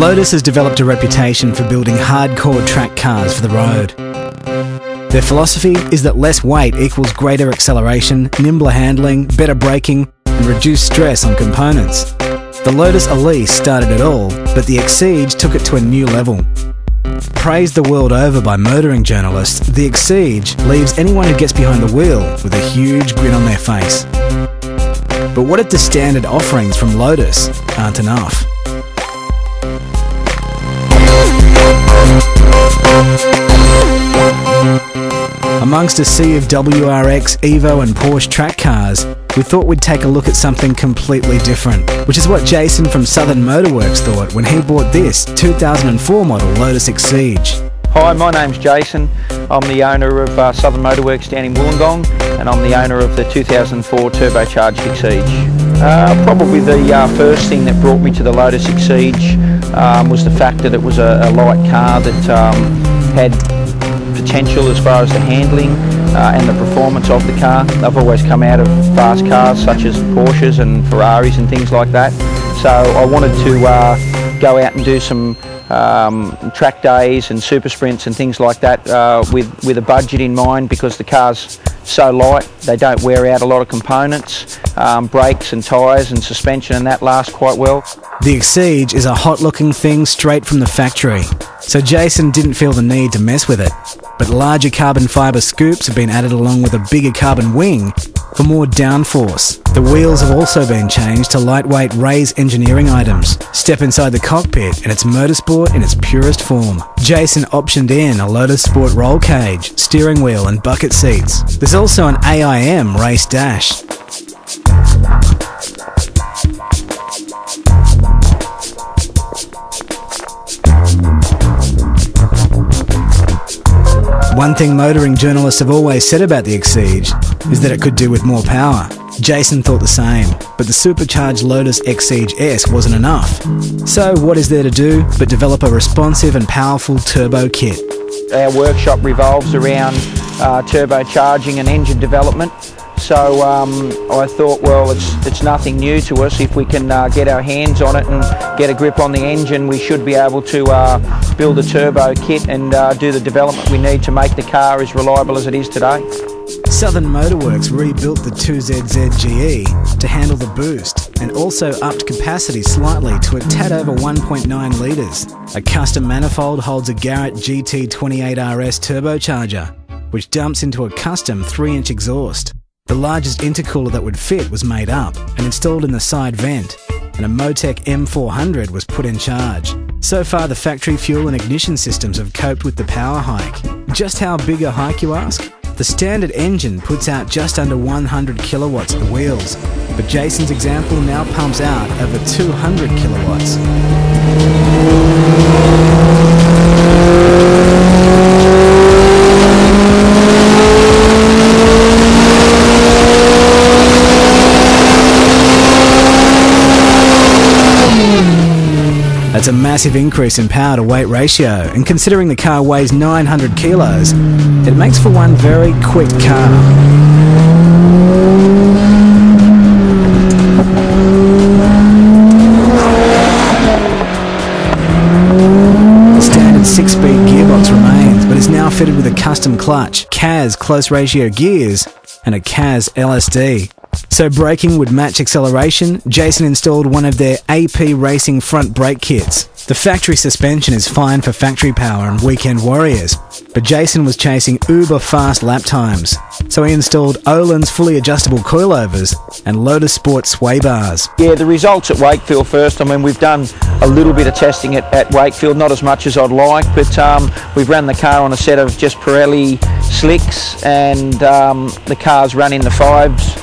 Lotus has developed a reputation for building hardcore track cars for the road. Their philosophy is that less weight equals greater acceleration, nimbler handling, better braking, and reduced stress on components. The Lotus Exige started it all, but the Exige took it to a new level. Praised the world over by motoring journalists, the Exige leaves anyone who gets behind the wheel with a huge grin on their face. But what if the standard offerings from Lotus aren't enough? Amongst a sea of WRX, Evo and Porsche track cars, we thought we'd take a look at something completely different, which is what Jason from Southern Motorworks thought when he bought this 2004 model Lotus Exige. Hi, my name's Jason. I'm the owner of Southern Motorworks down in Wollongong, and I'm the owner of the 2004 turbocharged Exige. Probably the first thing that brought me to the Lotus Exige was the fact that it was a light car that had potential as far as the handling and the performance of the car. I've always come out of fast cars such as Porsches and Ferraris and things like that, so I wanted to go out and do some track days and super sprints and things like that with a budget in mind, because the car's so light, they don't wear out a lot of components. Brakes and tyres and suspension and that last quite well. The Exige is a hot looking thing straight from the factory, so Jason didn't feel the need to mess with it. But larger carbon fibre scoops have been added along with a bigger carbon wing for more downforce. The wheels have also been changed to lightweight race engineering items. Step inside the cockpit and it's motorsport in its purest form. Jason optioned in a Lotus Sport roll cage, steering wheel and bucket seats. There's also an AIM race dash. One thing motoring journalists have always said about the Exige is that it could do with more power. Jason thought the same, but the supercharged Lotus Exige S wasn't enough. So what is there to do but develop a responsive and powerful turbo kit? Our workshop revolves around turbocharging and engine development. So I thought, well, it's nothing new to us. If we can get our hands on it and get a grip on the engine, we should be able to build a turbo kit and do the development we need to make the car as reliable as it is today. Southern Motorworks rebuilt the 2ZZ GE to handle the boost and also upped capacity slightly to a tad over 1.9 litres. A custom manifold holds a Garrett GT28RS turbocharger, which dumps into a custom 3-inch exhaust. The largest intercooler that would fit was made up and installed in the side vent, and a Motec M400 was put in charge. So far the factory fuel and ignition systems have coped with the power hike. Just how big a hike, you ask? The standard engine puts out just under 100 kilowatts at the wheels, but Jason's example now pumps out over 200 kilowatts. That's a massive increase in power to weight ratio, and considering the car weighs 900 kilos, it makes for one very quick car. The standard 6-speed gearbox remains, but is now fitted with a custom clutch, CAS close ratio gears, and a CAS LSD. So braking would match acceleration, Jason installed one of their AP Racing front brake kits. The factory suspension is fine for factory power and weekend warriors, but Jason was chasing uber fast lap times, so he installed Olin's fully adjustable coilovers and Lotus Sport sway bars. Yeah, the results at Wakefield first, I mean, we've done a little bit of testing at Wakefield, not as much as I'd like, but we've run the car on a set of just Pirelli slicks, and the car's run in the 5s.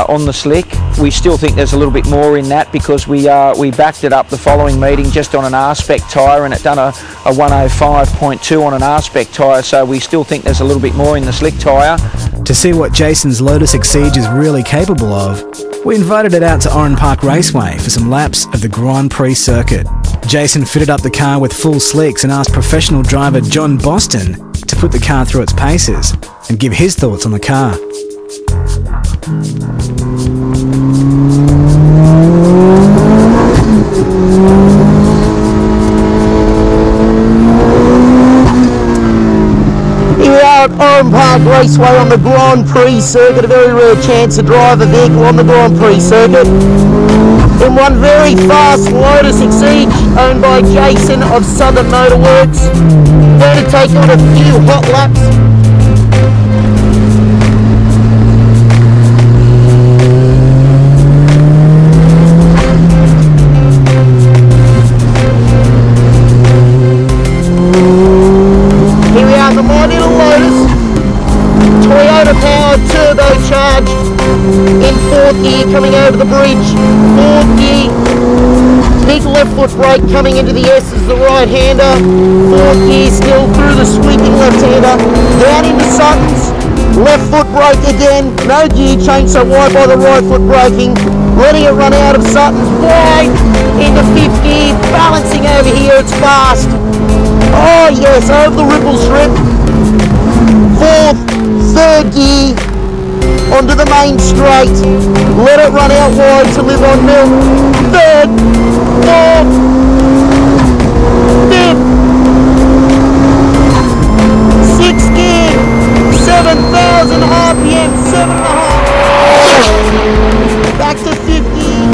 On the slick. We still think there's a little bit more in that, because we backed it up the following meeting just on an R-Spec tyre, and it done a 105.2 on an R-Spec tyre, so we still think there's a little bit more in the slick tyre. To see what Jason's Lotus Exige is really capable of, we invited it out to Oran Park Raceway for some laps of the Grand Prix circuit. Jason fitted up the car with full slicks and asked professional driver John Boston to put the car through its paces and give his thoughts on the car. Track Raceway on the Grand Prix circuit, a very rare chance to drive a vehicle on the Grand Prix circuit. In one very fast Lotus Exige, owned by Jason of Southern Motorworks. Going to take on a few hot laps. Here we are, the my little Lotus, Toyota powered turbocharged in 4th gear coming over the bridge. 4th gear, big left foot brake coming into the S as the right hander. 4th gear still through the sweeping left hander, down into Suttons. Left foot brake again, no gear change, so wide by the right foot braking. Letting it run out of Suttons, wide into 5th gear, balancing over here, it's fast. Oh yes, over the ripple strip. 4th, 3rd gear, onto the main straight. Let it run out wide to live on milk. 3rd, 4th, 5th, 6th gear, 7,000 RPM, 7.5. Back to 5th gear.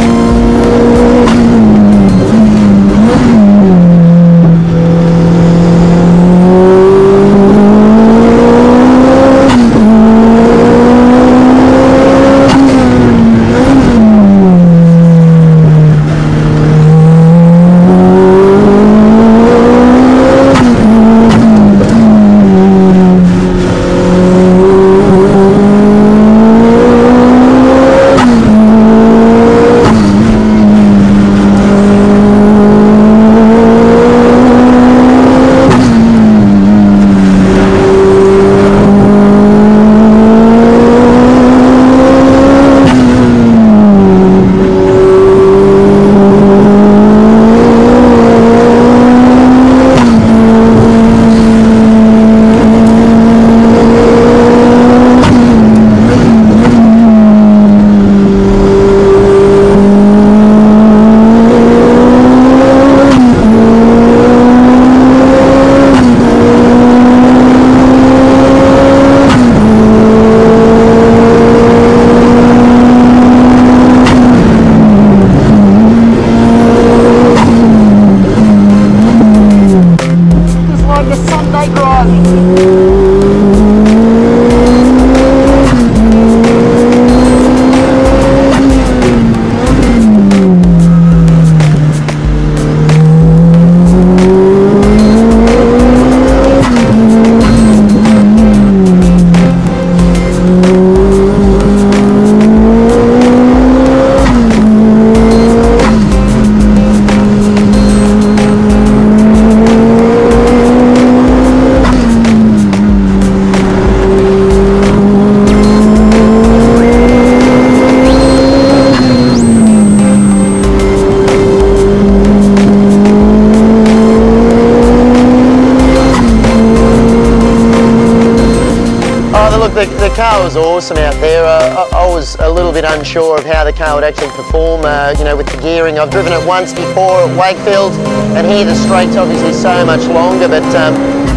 The car was awesome out there. I was a little bit unsure of how the car would actually perform, you know, with the gearing. I've driven it once before at Wakefield, and here the straight's obviously so much longer, but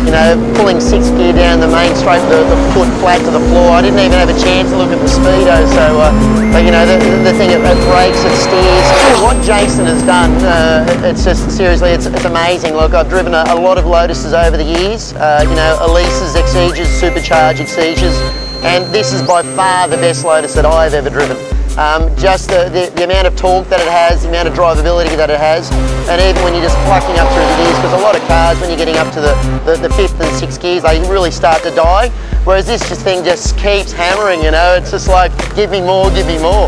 you know, pulling 6th gear down the main straight, the foot flat to the floor, I didn't even have a chance to look at the speedo, so, but you know, the thing, it brakes, it steers. What Jason has done, it's just, seriously, it's amazing. Look, I've driven a lot of Lotuses over the years, you know, Elises, Exiges, supercharged Exiges, and this is by far the best Lotus that I've ever driven. Just the amount of torque that it has, the amount of drivability that it has, and even when you're just plucking up through the gears, because a lot of cars, when you're getting up to the 5th and 6th gears, they really start to die, whereas this thing just keeps hammering, you know, it's just like, give me more, give me more.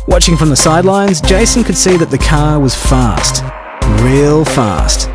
Watching from the sidelines, Jason could see that the car was fast, real fast.